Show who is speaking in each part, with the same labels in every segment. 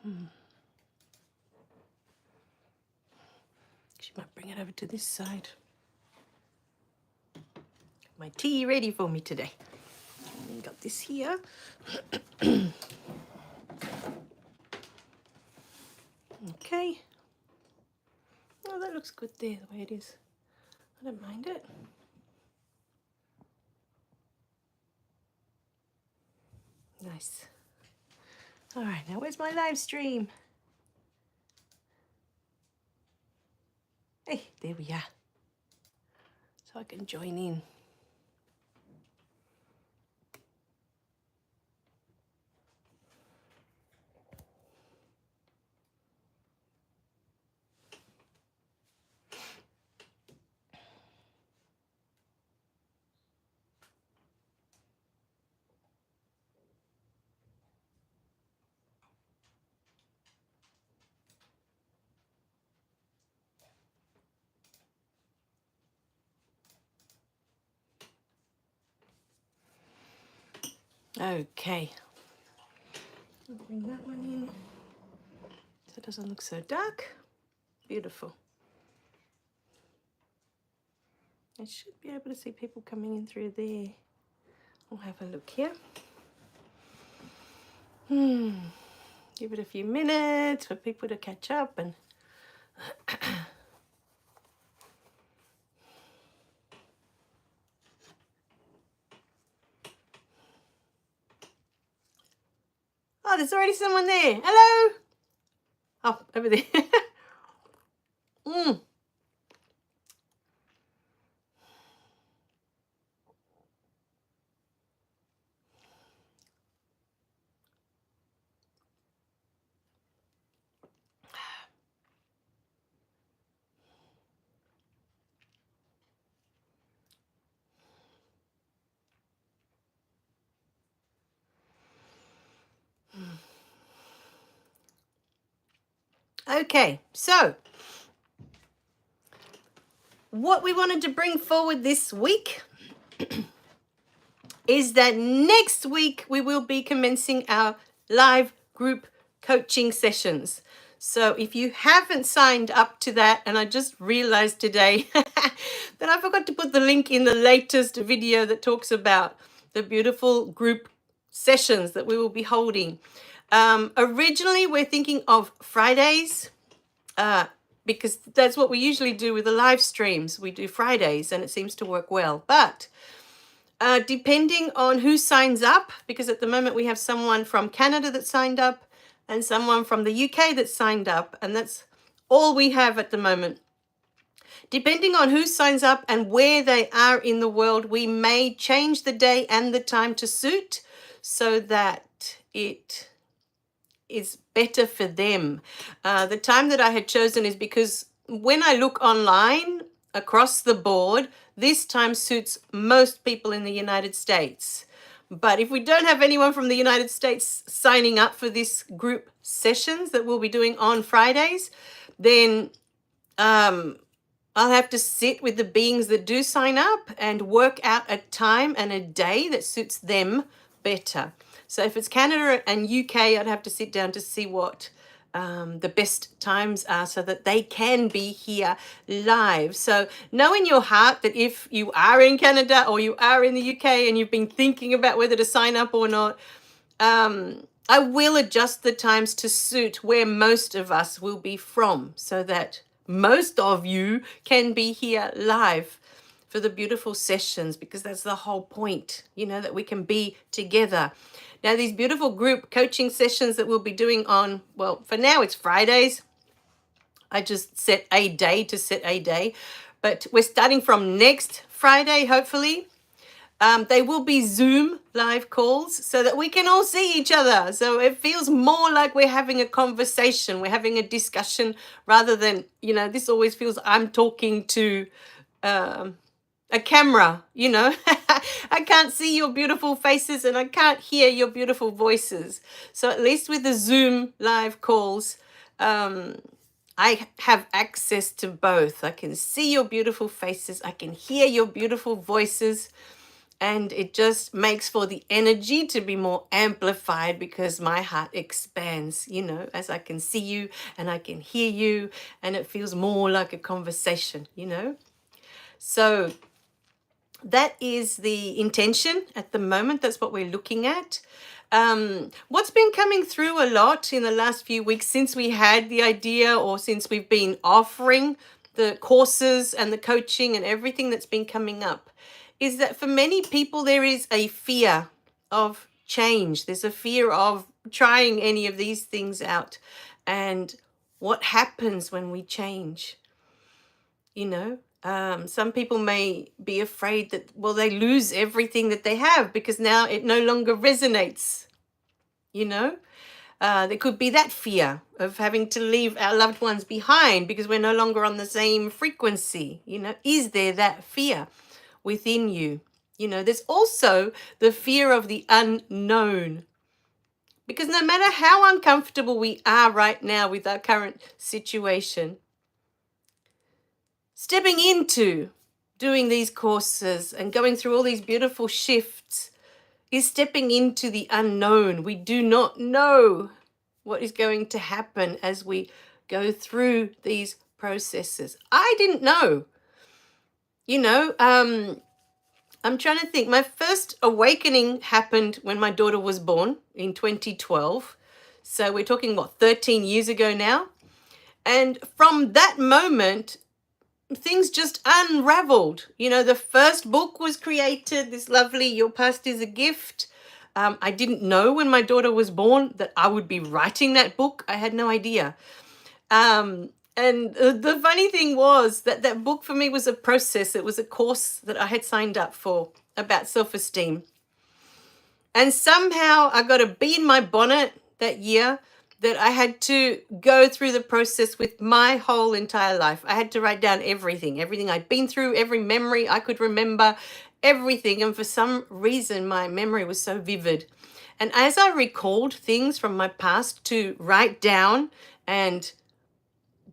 Speaker 1: She might bring it over to this side. My tea ready for me today. Got this here. Okay. Oh, that looks good there, the way it is. I don't mind it. Nice. All right, now where's my live stream? Hey, there we are. So I can join in. Okay. I'll bring that one in so it doesn't look so dark. Beautiful. I should be able to see people coming in through there. We'll have a look here. Give it a few minutes for people to catch up and oh, there's already someone there. Hello. Oh, over there. Okay, so what we wanted to bring forward this week is that next week we will be commencing our live group coaching sessions. So if you haven't signed up to that, and I just realized today that I forgot to put the link in the latest video that talks about the beautiful group sessions that we will be holding. Originally, we're thinking of Fridays, because that's what we usually do with the live streams. We do Fridays and it seems to work well. But depending on who signs up, because at the moment we have someone from Canada that signed up and someone from the UK that signed up, and that's all we have at the moment. Depending on who signs up and where they are in the world, we may change the day and the time to suit so that it is better for them. The time that I had chosen is because when I look online across the board, this time suits most people in the United States. But if we don't have anyone from the United States signing up for this group sessions that we'll be doing on Fridays, then I'll have to sit with the beings that do sign up and work out a time and a day that suits them better. So if it's Canada and UK, I'd have to sit down to see what the best times are so that they can be here live. So know in your heart that if you are in Canada or you are in the UK and you've been thinking about whether to sign up or not, I will adjust the times to suit where most of us will be from so that most of you can be here live for the beautiful sessions, because that's the whole point, you know, that we can be together. Now, these beautiful group coaching sessions that we'll be doing on, well, for now it's Fridays. I just set a day to set a day, but we're starting from next Friday, hopefully. They will be Zoom live calls so that we can all see each other. So it feels more like we're having a conversation, we're having a discussion rather than, you know, this always feels I'm talking to a camera, you know. I can't see your beautiful faces and I can't hear your beautiful voices. So at least with the Zoom live calls, I have access to both. I can see your beautiful faces. I can hear your beautiful voices. And it just makes for the energy to be more amplified because my heart expands, as I can see you and I can hear you, and it feels more like a conversation. So that is the intention at the moment. That's what we're looking at. What's been coming through a lot in the last few weeks since we had the idea, or since we've been offering the courses and the coaching and everything that's been coming up, is that for many people there is a fear of change. There's a fear of trying any of these things out. And what happens when we change? Some people may be afraid that, well, they lose everything that they have because now it no longer resonates. There could be that fear of having to leave our loved ones behind because we're no longer on the same frequency. Is there that fear within you? There's also the fear of the unknown. Because no matter how uncomfortable we are right now with our current situation, stepping into doing these courses and going through all these beautiful shifts is stepping into the unknown. We do not know what is going to happen as we go through these processes. I didn't know. I'm trying to think. My first awakening happened when my daughter was born in 2012. So we're talking, 13 years ago now. And from that moment, things just unraveled. The first book was created, this lovely Your Past is a Gift. I didn't know when my daughter was born that I would be writing that book. I had no idea. And the funny thing was that book for me was a process. It was a course that I had signed up for about self-esteem. And somehow I got a bee in my bonnet that year that I had to go through the process with my whole entire life. I had to write down everything I'd been through, every memory I could remember, everything. And for some reason, my memory was so vivid. And as I recalled things from my past to write down and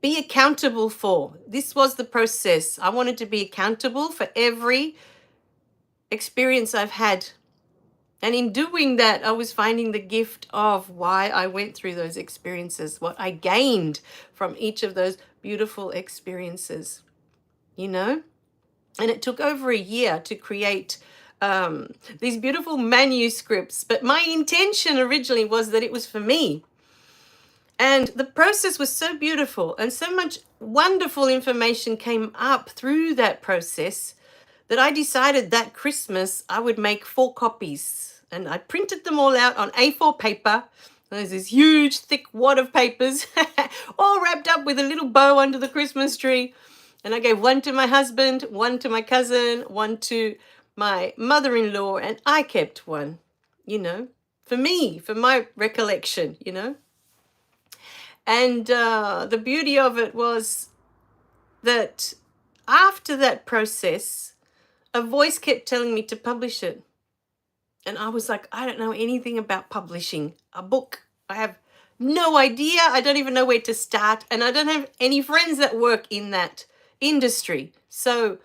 Speaker 1: be accountable for, this was the process. I wanted to be accountable for every experience I've had. And in doing that, I was finding the gift of why I went through those experiences, what I gained from each of those beautiful experiences, And it took over a year to create these beautiful manuscripts. But my intention originally was that it was for me. And the process was so beautiful, and so much wonderful information came up through that process that I decided that Christmas I would make 4 copies. And I printed them all out on A4 paper. There's this huge, thick wad of papers, all wrapped up with a little bow under the Christmas tree. And I gave one to my husband, one to my cousin, one to my mother-in-law, and I kept one, for me, for my recollection, And the beauty of it was that after that process, a voice kept telling me to publish it. And I was like, I don't know anything about publishing a book. I have no idea. I don't even know where to start. And I don't have any friends that work in that industry. So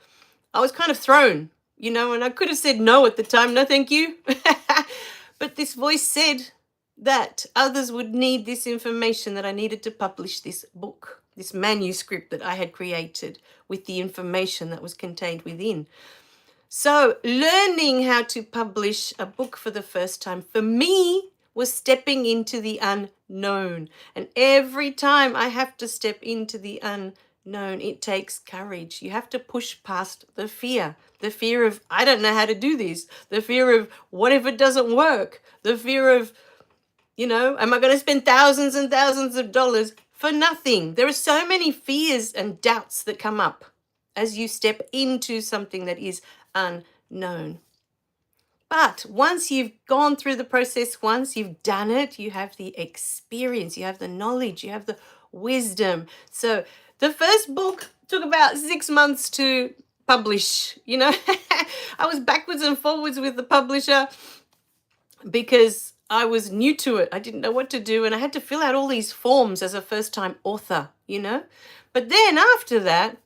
Speaker 1: I was kind of thrown, and I could have said no at the time. No, thank you. But this voice said that others would need this information, that I needed to publish this book, this manuscript that I had created with the information that was contained within. So learning how to publish a book for the first time for me was stepping into the unknown. And every time I have to step into the unknown, it takes courage. You have to push past the fear of, I don't know how to do this, the fear of, what if it doesn't work, the fear of, am I going to spend thousands and thousands of dollars for nothing? There are so many fears and doubts that come up as you step into something that is unknown. But once you've gone through the process, once you've done it, you have the experience, you have the knowledge, you have the wisdom. So the first book took about 6 months to publish. I was backwards and forwards with the publisher because I was new to it. I didn't know what to do, and I had to fill out all these forms as a first-time author, But then after that,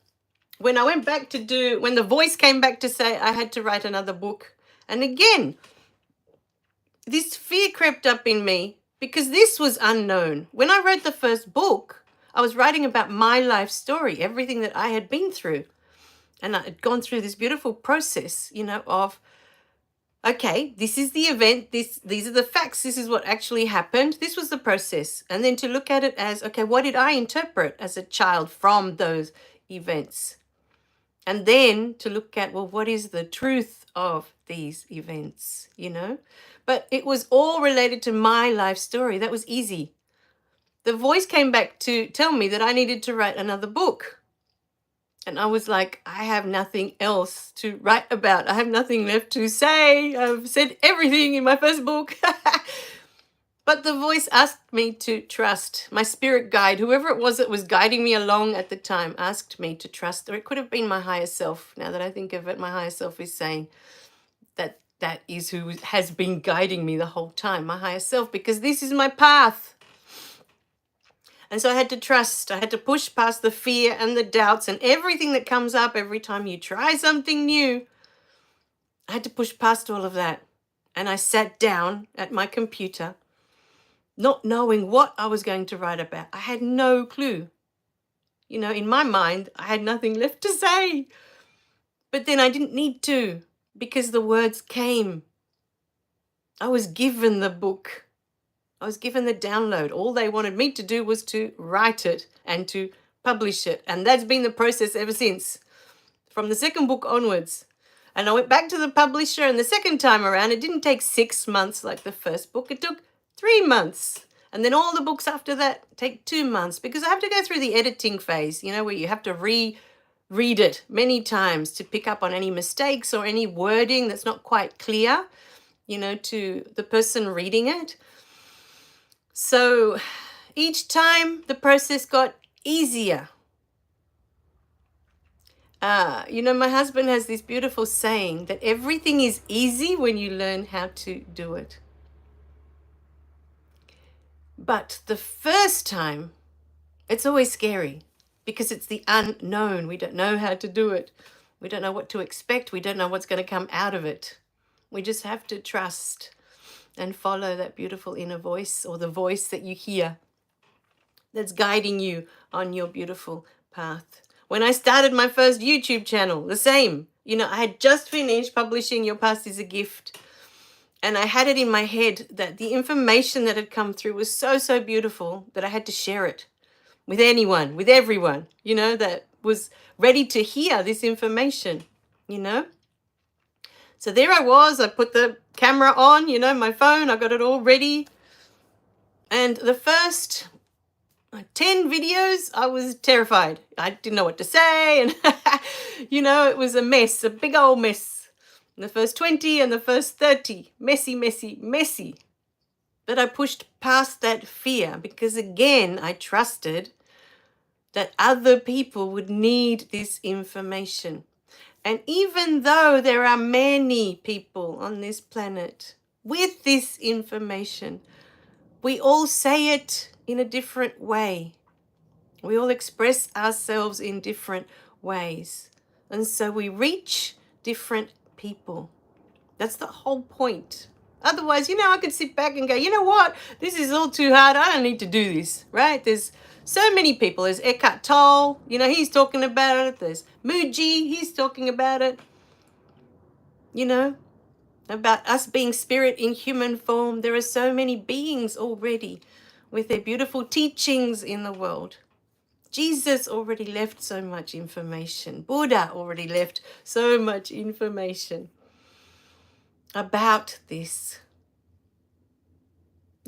Speaker 1: when I went back when the voice came back to say I had to write another book, And again, this fear crept up in me because this was unknown. When I wrote the first book, I was writing about my life story, everything that I had been through. And I had gone through this beautiful process, of, okay, this is the event, these are the facts, this is what actually happened. This was the process. And then to look at it as, okay, what did I interpret as a child from those events? And then to look at, well, what is the truth of these events, But it was all related to my life story. That was easy. The voice came back to tell me that I needed to write another book. And I was like, I have nothing else to write about. I have nothing left to say. I've said everything in my first book. But the voice asked me to trust. My spirit guide, whoever it was that was guiding me along at the time, asked me to trust. Or it could have been my higher self. Now that I think of it, my higher self is saying that is who has been guiding me the whole time, my higher self, because this is my path. And so I had to trust. I had to push past the fear and the doubts and everything that comes up every time you try something new. I had to push past all of that. And I sat down at my computer, not knowing what I was going to write about. I had no clue. In my mind, I had nothing left to say. But then I didn't need to, because the words came. I was given the book. I was given the download. All they wanted me to do was to write it and to publish it. And that's been the process ever since, from the second book onwards. And I went back to the publisher, and the second time around, it didn't take 6 months like the first book. It took 3 months. And then all the books after that take 2 months, because I have to go through the editing phase, where you have to read it many times to pick up on any mistakes or any wording that's not quite clear, to the person reading it. So each time the process got easier. My husband has this beautiful saying that everything is easy when you learn how to do it. But the first time, it's always scary because it's the unknown. We don't know how to do it. We don't know what to expect. We don't know what's going to come out of it. We just have to trust and follow that beautiful inner voice, or the voice that you hear that's guiding you on your beautiful path. When I started my first YouTube channel, the same. I had just finished publishing Your Past is a Gift. And I had it in my head that the information that had come through was so, so beautiful that I had to share it with anyone, with everyone, that was ready to hear this information, So there I was. I put the camera on, my phone. I got it all ready. And the first 10 videos, I was terrified. I didn't know what to say. And, it was a mess, a big old mess. And the first 20 and the first 30, messy, messy, messy. But I pushed past that fear because, again, I trusted that other people would need this information. And even though there are many people on this planet with this information, we all say it in a different way. We all express ourselves in different ways. And so we reach different people. That's the whole point. Otherwise, I could sit back and go, you know what? This is all too hard. I don't need to do this, right? There's so many people. There's Eckhart Tolle, he's talking about it. There's Muji, he's talking about it. About us being spirit in human form. There are so many beings already with their beautiful teachings in the world. Jesus already left so much information. Buddha already left so much information about this.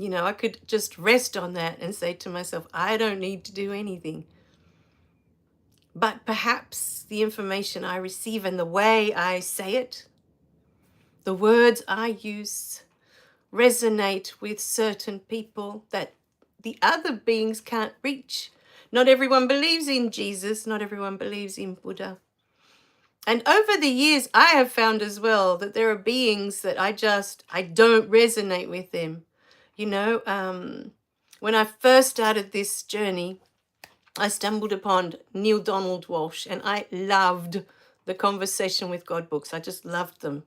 Speaker 1: I could just rest on that and say to myself, I don't need to do anything. But perhaps the information I receive and the way I say it, the words I use, resonate with certain people that the other beings can't reach. Not everyone believes in Jesus. Not everyone believes in Buddha. And over the years, I have found as well that there are beings that I don't resonate with them. When I first started this journey, I stumbled upon Neale Donald Walsch, and I loved the Conversation with God books. I just loved them,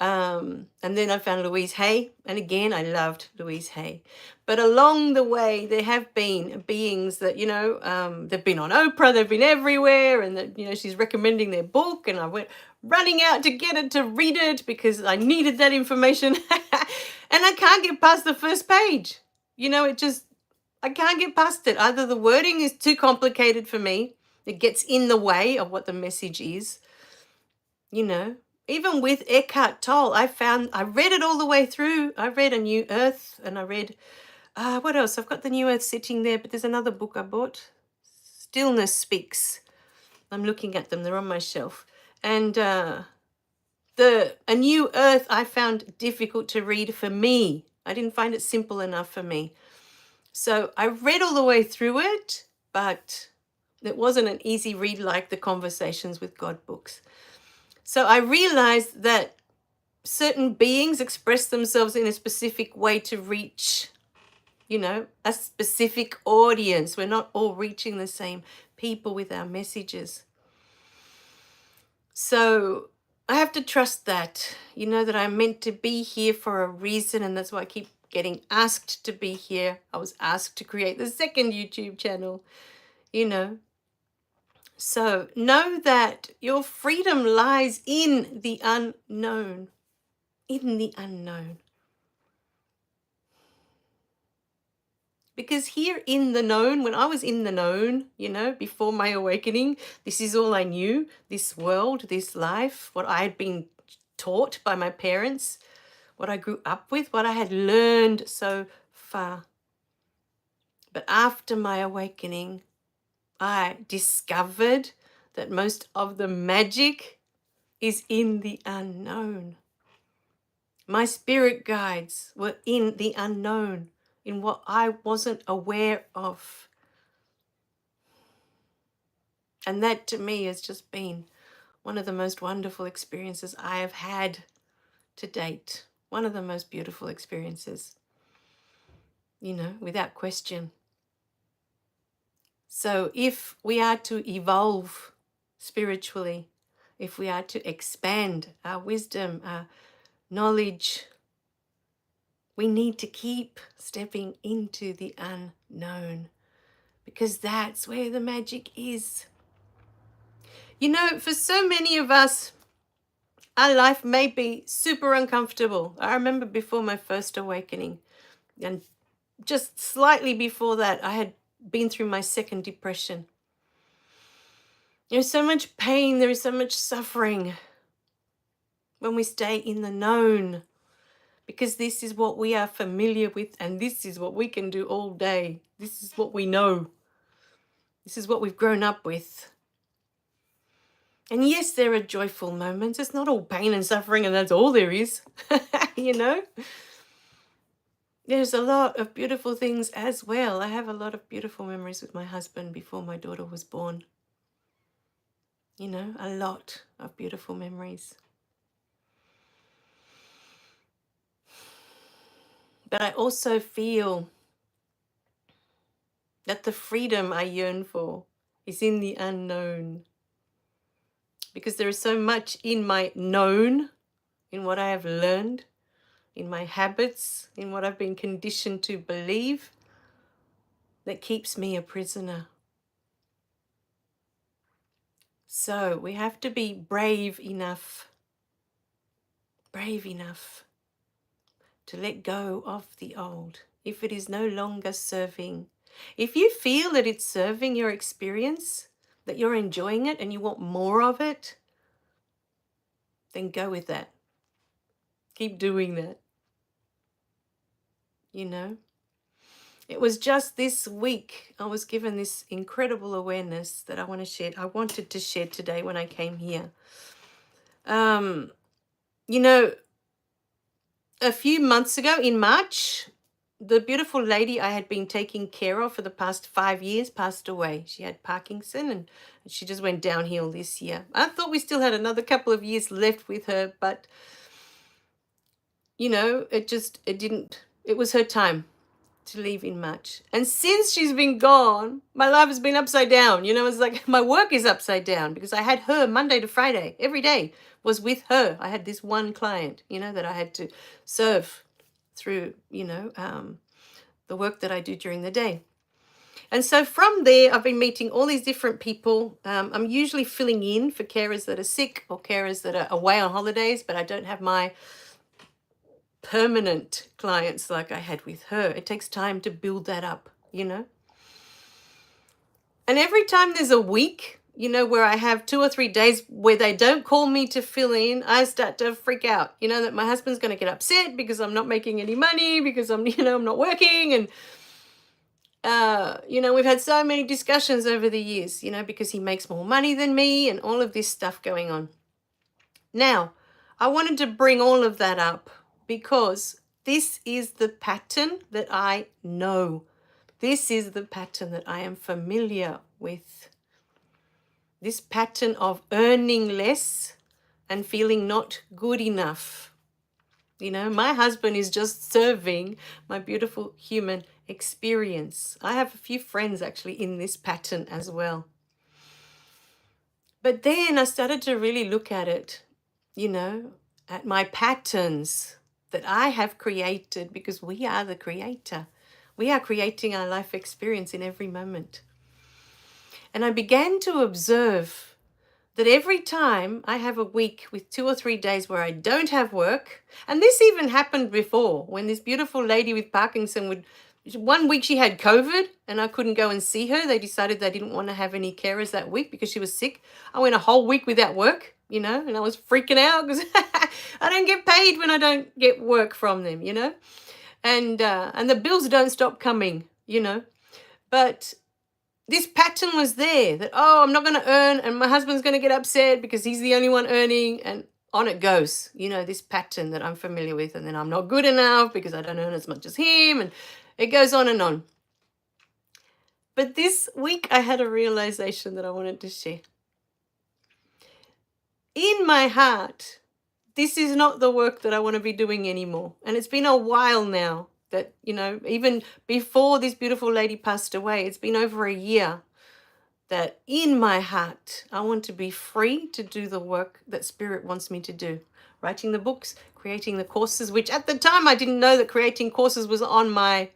Speaker 1: And then I found Louise Hay, and again, I loved Louise Hay. But along the way, there have been beings that, they've been on Oprah, they've been everywhere, and that, she's recommending their book, and I went running out to get it, to read it, because I needed that information. And I can't get past the first page. I can't get past it. Either the wording is too complicated for me, it gets in the way of what the message is, Even with Eckhart Tolle, I read it all the way through. I read A New Earth, and I read, what else? I've got The New Earth sitting there, but there's another book I bought, Stillness Speaks. I'm looking at them, they're on my shelf. And A New Earth I found difficult to read for me. I didn't find it simple enough for me. So I read all the way through it, but it wasn't an easy read like the Conversations with God books. So I realized that certain beings express themselves in a specific way to reach, a specific audience. We're not all reaching the same people with our messages. So I have to trust that, that I'm meant to be here for a reason, and that's why I keep getting asked to be here. I was asked to create the second YouTube channel, So know that your freedom lies in the unknown, Because here in the known, when I was in the known, before my awakening, this is all I knew, this world, this life, what I had been taught by my parents, what I grew up with, what I had learned so far. But after my awakening, I discovered that most of the magic is in the unknown. My spirit guides were in the unknown, in what I wasn't aware of. And that to me has just been one of the most wonderful experiences I have had to date. One of the most beautiful experiences, without question. So if we are to evolve spiritually, if we are to expand our wisdom, our knowledge, we need to keep stepping into the unknown, because that's where the magic is. For so many of us, our life may be super uncomfortable. I remember before my first awakening, and just slightly before that, I had been through my second depression. There's so much pain, there is so much suffering when we stay in the known, because this is what we are familiar with, and this is what we can do all day. This is what we know. This is what we've grown up with. And yes, there are joyful moments. It's not all pain and suffering and that's all there is, There's a lot of beautiful things as well. I have a lot of beautiful memories with my husband before my daughter was born. A lot of beautiful memories. But I also feel that the freedom I yearn for is in the unknown. Because there is so much in my known, in what I have learned, in my habits, in what I've been conditioned to believe, that keeps me a prisoner. So we have to be brave enough to let go of the old if it is no longer serving. If you feel that it's serving your experience, that you're enjoying it and you want more of it, then go with that. Keep doing that. It was just this week I was given this incredible awareness that I wanted to share today when I came here. A few months ago in March, the beautiful lady I had been taking care of for the past 5 years passed away. She had Parkinson and she just went downhill this year. I thought we still had another couple of years left with her, but it was her time. to leave in March. And since she's been gone, my life has been upside down. You know, it's like my work is upside down because I had her Monday to Friday. Every day was with her. I had this one client, you know, that I had to serve through, you know, the work that I do during the day. And so from there, I've been meeting all these different people. I'm usually filling in for carers that are sick or carers that are away on holidays, but I don't have my permanent clients like I had with her. It takes time to build that up, you know. And every time there's a week, you know, where I have 2 or 3 days where they don't call me to fill in, I start to freak out, you know, that my husband's going to get upset because I'm not making any money, because I'm, you know, I'm not working. And, you know, we've had so many discussions over the years, you know, because he makes more money than me and all of this stuff going on. Now, I wanted to bring all of that up because this is the pattern that I know. This is the pattern that I am familiar with. This pattern of earning less and feeling not good enough. You know, my husband is just serving my beautiful human experience. I have a few friends actually in this pattern as well. But then I started to really look at it, you know, at my patterns that I have created, because we are the creator. We are creating our life experience in every moment. And I began to observe that every time I have a week with 2 or 3 days where I don't have work, and this even happened before when this beautiful lady with Parkinson would, one week she had COVID and I couldn't go and see her. They decided they didn't want to have any carers that week because she was sick. I went a whole week without work, you know, and I was freaking out because I don't get paid when I don't get work from them, you know, and the bills don't stop coming, you know. But this pattern was there that, oh, I'm not going to earn and my husband's going to get upset because he's the only one earning, and on it goes, you know, this pattern that I'm familiar with. And then I'm not good enough because I don't earn as much as him, and it goes on and on. But this week I had a realization that I wanted to share. In my heart, this is not the work that I want to be doing anymore. And it's been a while now that, you know, even before this beautiful lady passed away, it's been over a year that in my heart, I want to be free to do the work that Spirit wants me to do. Writing the books, creating the courses, which at the time I didn't know that creating courses was on my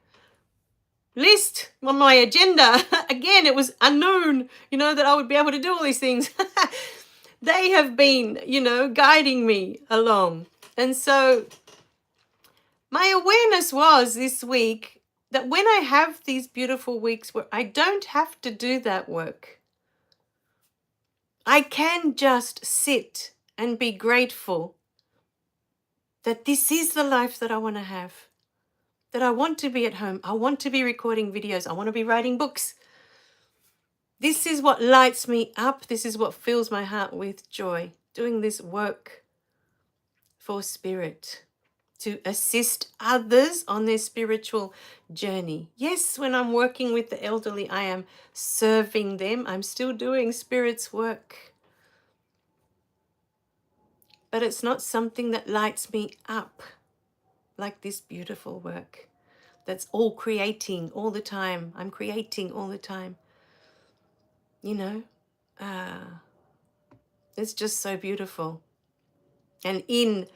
Speaker 1: list, on my agenda. Again, it was unknown, you know, that I would be able to do all these things. They have been, you know, guiding me along. And so my awareness was this week that when I have these beautiful weeks where I don't have to do that work, I can just sit and be grateful that this is the life that I want to have, that I want to be at home. I want to be recording videos. I want to be writing books. This is what lights me up. This is what fills my heart with joy, doing this work for Spirit, to assist others on their spiritual journey. Yes, when I'm working with the elderly, I am serving them. I'm still doing Spirit's work. But it's not something that lights me up like this beautiful work that's all creating all the time. I'm creating all the time. You know, it's just so beautiful. And in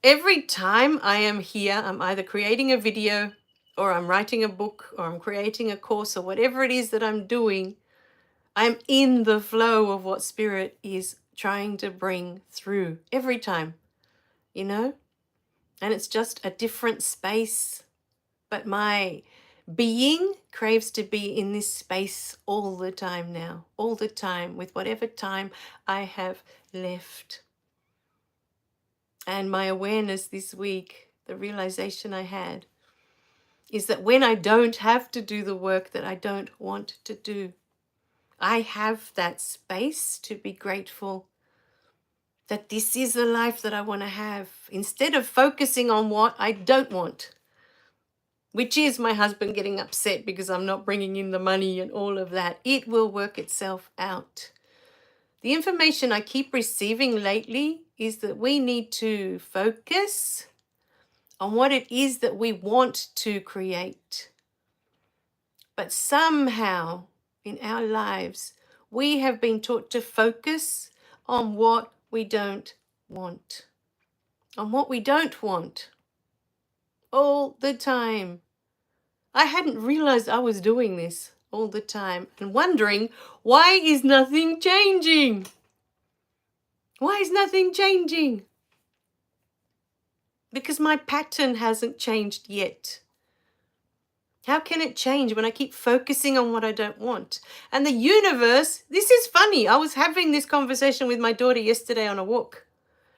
Speaker 1: every time I am here, I'm either creating a video or I'm writing a book or I'm creating a course or whatever it is that I'm doing, I'm in the flow of what Spirit is trying to bring through every time, you know? And it's just a different space. But my being craves to be in this space all the time now, all the time, with whatever time I have left. And my awareness this week, the realization I had, is that when I don't have to do the work that I don't want to do, I have that space to be grateful that this is the life that I want to have, instead of focusing on what I don't want, which is my husband getting upset because I'm not bringing in the money and all of that. It will work itself out. The information I keep receiving lately is that we need to focus on what it is that we want to create. But somehow in our lives, we have been taught to focus on what we don't want, on what we don't want all the time. I hadn't realized I was doing this all the time and wondering, why is nothing changing? Why is nothing changing? Because my pattern hasn't changed yet. How can it change when I keep focusing on what I don't want? And the universe, this is funny. I was having this conversation with my daughter yesterday on a walk,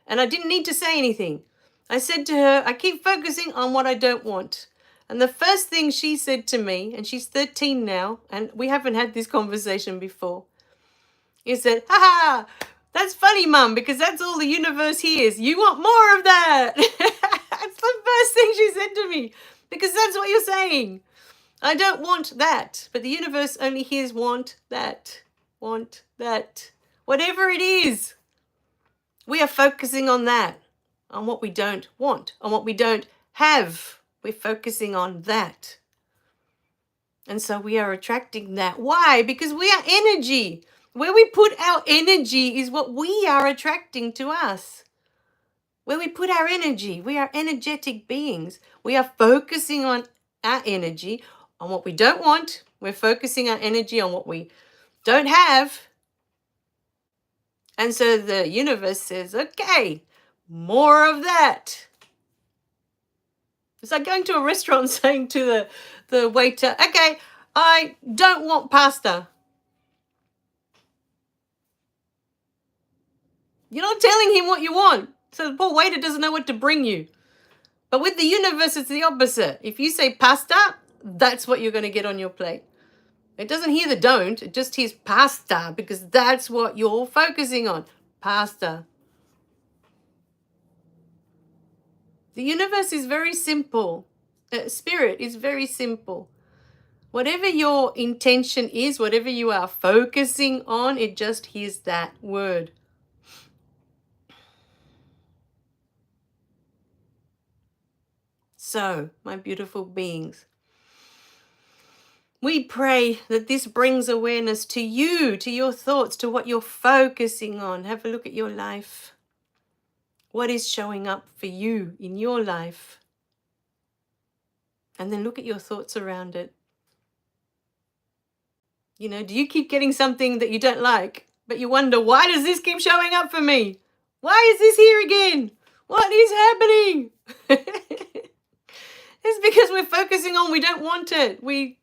Speaker 1: and I didn't need to say anything. I said to her, I keep focusing on what I don't want. And the first thing she said to me, and she's 13 now, and we haven't had this conversation before, is that, ha, that's funny, Mum, because that's all the universe hears. You want more of that. That's the first thing she said to me, because that's what you're saying. I don't want that, but the universe only hears want that, want that. Whatever it is, we are focusing on that, on what we don't want, on what we don't have. We're focusing on that. And so we are attracting that. Why? Because we are energy. Where we put our energy is what we are attracting to us. Where we put our energy, we are energetic beings. We are focusing on our energy on what we don't want. We're focusing our energy on what we don't have. And so the universe says, okay, more of that. It's like going to a restaurant saying to the waiter, okay, I don't want pasta. You're not telling him what you want. So the poor waiter doesn't know what to bring you. But with the universe, it's the opposite. If you say pasta, that's what you're going to get on your plate. It doesn't hear the don't, it just hears pasta, because that's what you're focusing on. Pasta. The universe is very simple. Spirit is very simple. Whatever your intention is, whatever you are focusing on, it just hears that word. So, my beautiful beings, we pray that this brings awareness to you, to your thoughts, to what you're focusing on. Have a look at your life. What is showing up for you in your life? And then look at your thoughts around it. You know, do you keep getting something that you don't like, but you wonder, why does this keep showing up for me? Why is this here again? What is happening? It's because we're focusing on we don't want it. We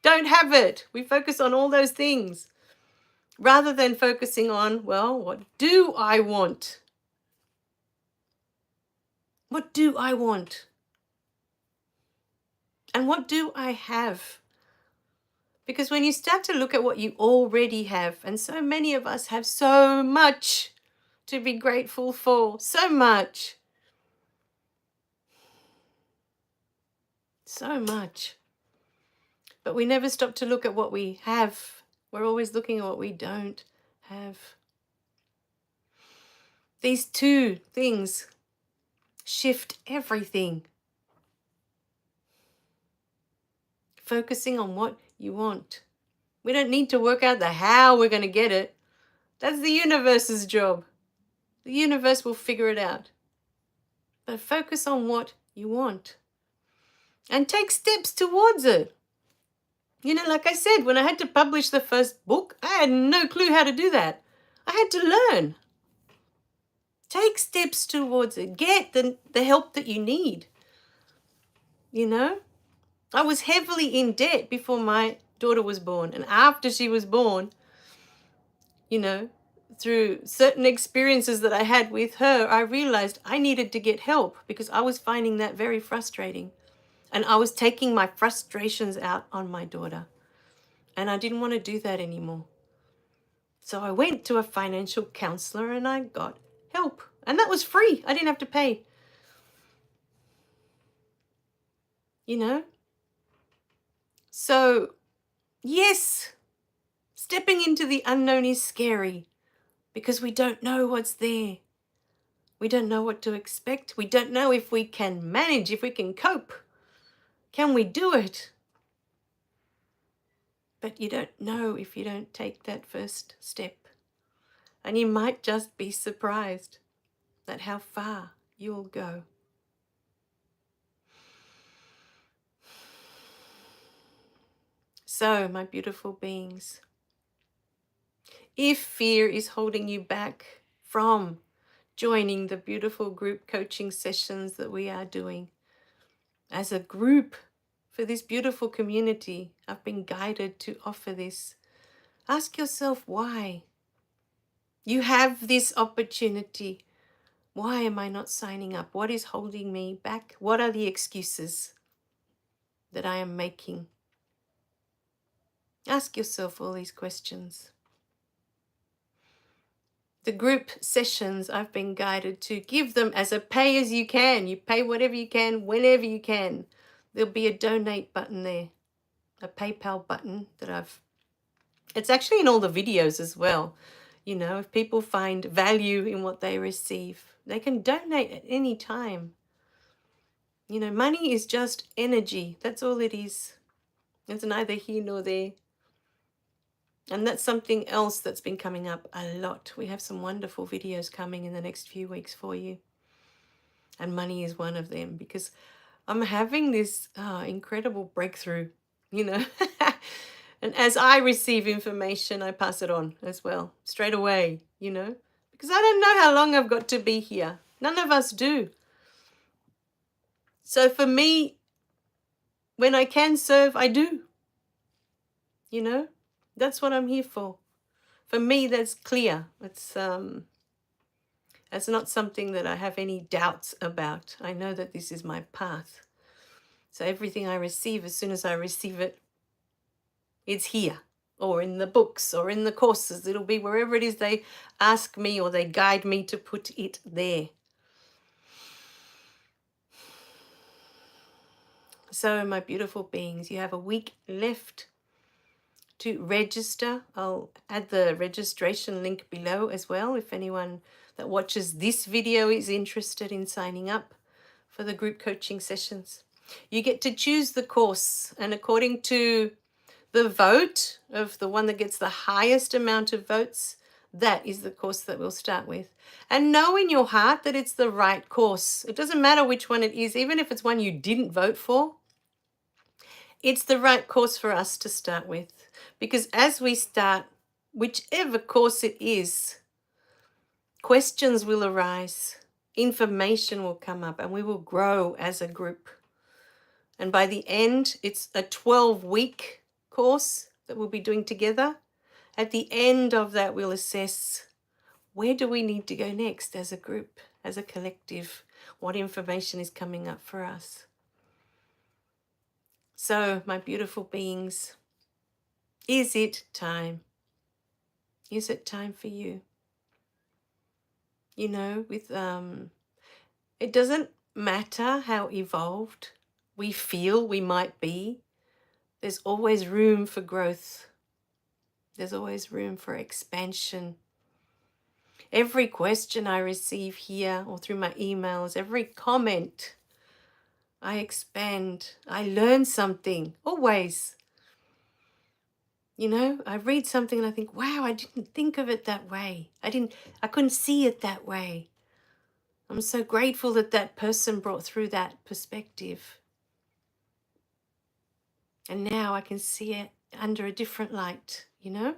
Speaker 1: don't have it. We focus on all those things rather than focusing on, well, what do I want? What do I want? And what do I have? Because when you start to look at what you already have, and so many of us have so much to be grateful for, so much. So much. But we never stop to look at what we have. We're always looking at what we don't have. These two things shift everything. Focusing on what you want. We don't need to work out the how we're going to get it. That's the universe's job. The universe will figure it out. But focus on what you want. And take steps towards it. You know, like I said, when I had to publish the first book, I had no clue how to do that. I had to learn. Take steps towards it. Get the help that you need. You know, I was heavily in debt before my daughter was born. And after she was born, you know, through certain experiences that I had with her, I realized I needed to get help because I was finding that very frustrating. And I was taking my frustrations out on my daughter. And I didn't want to do that anymore. So I went to a financial counselor and I got help. And that was free. I didn't have to pay. You know? So, yes, stepping into the unknown is scary because we don't know what's there. We don't know what to expect. We don't know if we can manage, if we can cope. Can we do it? But you don't know if you don't take that first step. And you might just be surprised at how far you'll go. So, my beautiful beings, if fear is holding you back from joining the beautiful group coaching sessions that we are doing as a group for this beautiful community, I've been guided to offer this. Ask yourself why. You have this opportunity. Why am I not signing up? What is holding me back? What are the excuses that I am making? Ask yourself all these questions. The group sessions, I've been guided to give them as a pay as you can. You pay whatever you can, whenever you can. There'll be a donate button there, a PayPal button it's actually in all the videos as well. You know, if people find value in what they receive, they can donate at any time. You know, money is just energy. That's all it is. It's neither here nor there. And that's something else that's been coming up a lot. We have some wonderful videos coming in the next few weeks for you. And money is one of them, because I'm having this incredible breakthrough, you know. And as I receive information, I pass it on as well, straight away, you know. Because I don't know how long I've got to be here. None of us do. So for me, when I can serve, I do. You know, that's what I'm here for. For me, that's clear. It's not something that I have any doubts about. I know that this is my path. So everything I receive, as soon as I receive it, it's here, or in the books, or in the courses. It'll be wherever it is they ask me or they guide me to put it there. So, my beautiful beings, you have a week left to register. I'll add the registration link below as well if anyone that watches this video is interested in signing up for the group coaching sessions. You get to choose the course, and according to the vote of the one that gets the highest amount of votes, that is the course that we'll start with. And know in your heart that it's the right course. It doesn't matter which one it is, even if it's one you didn't vote for. It's the right course for us to start with. Because as we start, whichever course it is, questions will arise, information will come up, and we will grow as a group. And by the end, it's a 12-week course that we'll be doing together. At the end of that, we'll assess, where do we need to go next as a group, as a collective? What information is coming up for us? So, my beautiful beings, is it time? Is it time for you? You know, it doesn't matter how evolved we feel we might be. There's always room for growth. There's always room for expansion. Every question I receive here or through my emails, every comment, I expand. I learn something, always. You know, I read something and I think, wow, I didn't think of it that way. I couldn't see it that way. I'm so grateful that that person brought through that perspective. And now I can see it under a different light, you know?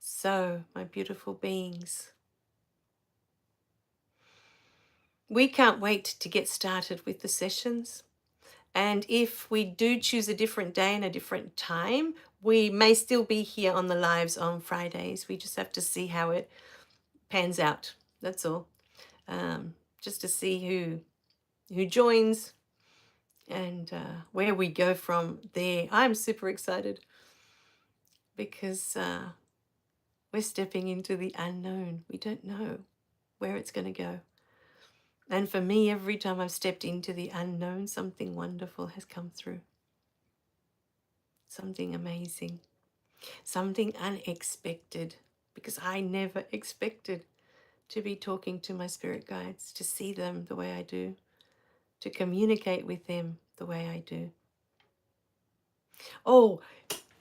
Speaker 1: So, my beautiful beings, we can't wait to get started with the sessions. And if we do choose a different day and a different time, we may still be here on the lives on Fridays. We just have to see how it pans out. That's all. Just to see who joins and where we go from there. I'm super excited because we're stepping into the unknown. We don't know where it's going to go. And for me, every time I've stepped into the unknown, something wonderful has come through. Something amazing. Something unexpected. Because I never expected to be talking to my spirit guides, to see them the way I do, to communicate with them the way I do. Oh,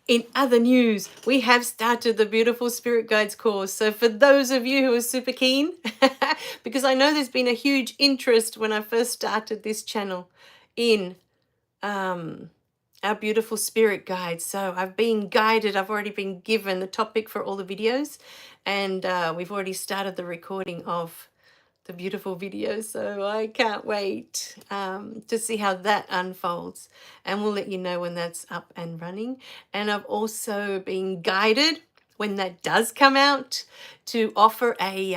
Speaker 1: in other news, we have started the Beautiful Spirit Guides course. So for those of you who are super keen, because I know there's been a huge interest when I first started this channel in our Beautiful Spirit Guides. So I've been guided, I've already been given the topic for all the videos, and we've already started the recording of the beautiful videos. So I can't wait to see how that unfolds. And we'll let you know when that's up and running. And I've also been guided when that does come out to offer a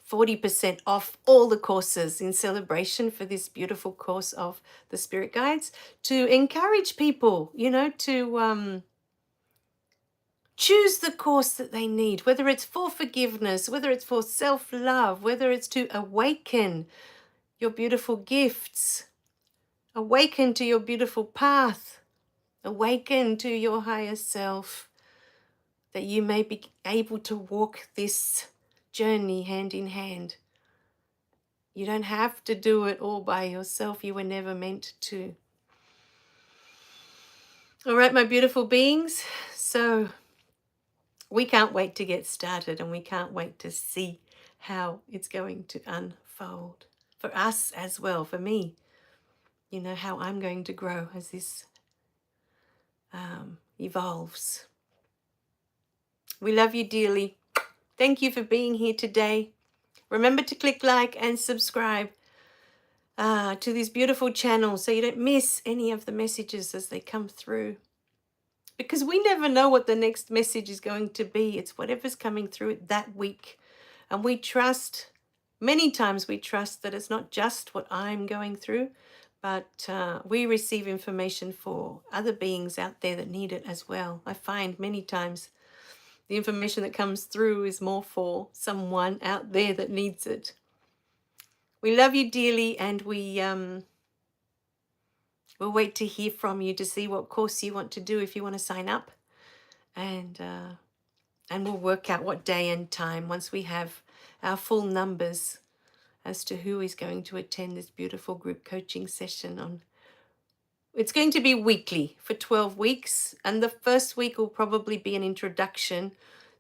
Speaker 1: 40% off all the courses in celebration for this beautiful course of the Spirit Guides, to encourage people, you know, to choose the course that they need, whether it's for forgiveness, whether it's for self-love, whether it's to awaken your beautiful gifts, awaken to your beautiful path, awaken to your higher self, that you may be able to walk this journey hand in hand. You don't have to do it all by yourself. You were never meant to. All right, my beautiful beings. So we can't wait to get started, and we can't wait to see how it's going to unfold for us as well, for me, you know, how I'm going to grow as this evolves. We love you dearly. Thank you for being here today. Remember to click like and subscribe to this beautiful channel so you don't miss any of the messages as they come through. Because we never know what the next message is going to be. It's whatever's coming through it that week. And we trust, many times we trust that it's not just what I'm going through, but we receive information for other beings out there that need it as well. I find many times the information that comes through is more for someone out there that needs it. We love you dearly, and we'll wait to hear from you to see what course you want to do if you want to sign up. And we'll work out what day and time once we have our full numbers as to who is going to attend this beautiful group coaching session on. It's going to be weekly for 12 weeks, and the first week will probably be an introduction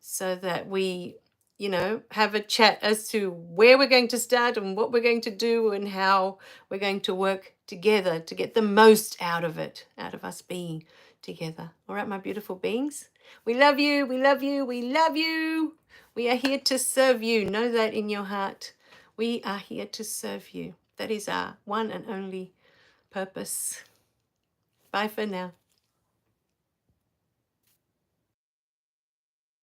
Speaker 1: so that we, you know, have a chat as to where we're going to start and what we're going to do and how we're going to work together to get the most out of it, out of us being together. All right, my beautiful beings. We love you. We love you. We love you. We are here to serve you. Know that in your heart. We are here to serve you. That is our one and only purpose. Bye for now.